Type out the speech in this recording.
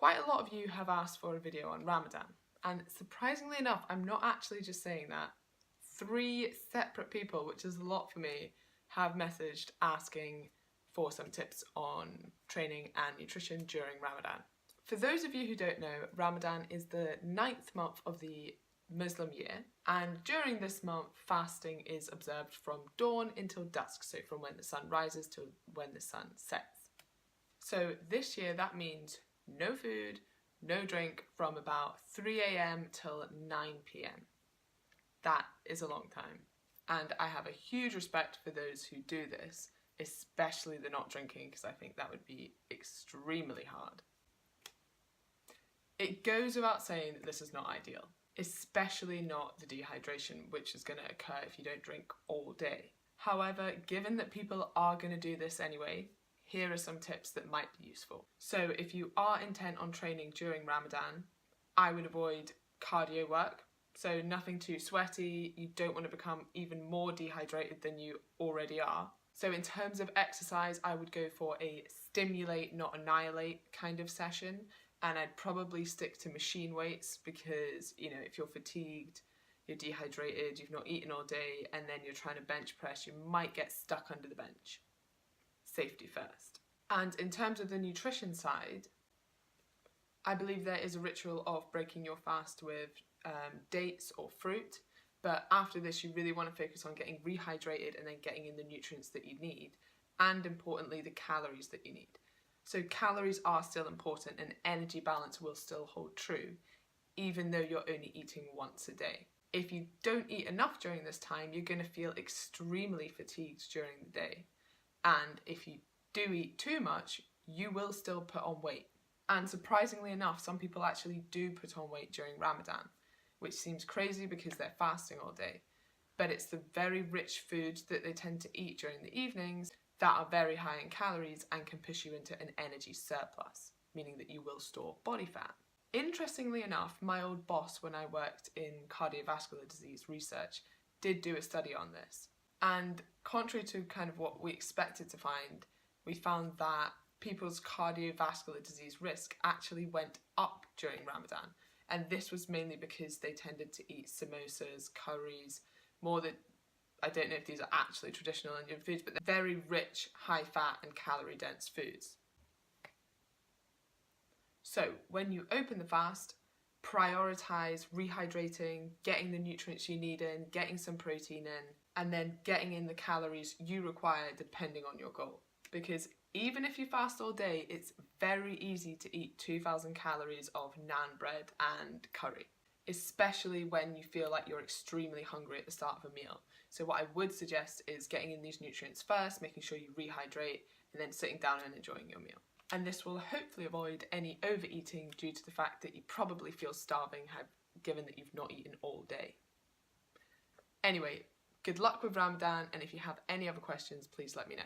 Quite a lot of you have asked for a video on Ramadan, and surprisingly enough, I'm not actually just saying that. 3 separate people, which is a lot for me, have messaged asking for some tips on training and nutrition during Ramadan. For those of you who don't know, Ramadan is the 9th month of the Muslim year, and during this month fasting is observed from dawn until dusk, so from when the sun rises to when the sun sets. So this year that means no food, no drink from about 3 AM till 9 PM. That is a long time, and I have a huge respect for those who do this, especially the not drinking, because I think that would be extremely hard. It goes without saying that this is not ideal, especially not the dehydration, which is going to occur if you don't drink all day. However, given that people are going to do this anyway, here are some tips that might be useful. So if you are intent on training during Ramadan, I would avoid cardio work. So nothing too sweaty, you don't want to become even more dehydrated than you already are. So in terms of exercise, I would go for a stimulate, not annihilate kind of session. And I'd probably stick to machine weights because, you know, if you're fatigued, you're dehydrated, you've not eaten all day, and then you're trying to bench press, you might get stuck under the bench. Safety first. And in terms of the nutrition side, I believe there is a ritual of breaking your fast with dates or fruit, but after this you really want to focus on getting rehydrated and then getting in the nutrients that you need, and importantly the calories that you need. So calories are still important and energy balance will still hold true, even though you're only eating once a day. If you don't eat enough during this time, you're going to feel extremely fatigued during the day. And if you do eat too much, you will still put on weight. And surprisingly enough, some people actually do put on weight during Ramadan, which seems crazy because they're fasting all day. But it's the very rich foods that they tend to eat during the evenings that are very high in calories and can push you into an energy surplus, meaning that you will store body fat. Interestingly enough, my old boss when I worked in cardiovascular disease research did do a study on this. And contrary to kind of what we expected to find, we found that people's cardiovascular disease risk actually went up during Ramadan. And this was mainly because they tended to eat samosas, curries, more than, I don't know if these are actually traditional Indian foods, but they're very rich, high fat and calorie dense foods. So when you open the fast, prioritise rehydrating, getting the nutrients you need in, getting some protein in, and then getting in the calories you require depending on your goal. Because even if you fast all day, it's very easy to eat 2,000 calories of naan bread and curry, especially when you feel like you're extremely hungry at the start of a meal. So what I would suggest is getting in these nutrients first, making sure you rehydrate, and then sitting down and enjoying your meal. And this will hopefully avoid any overeating due to the fact that you probably feel starving given that you've not eaten all day. Anyway, good luck with Ramadan, and if you have any other questions, please let me know.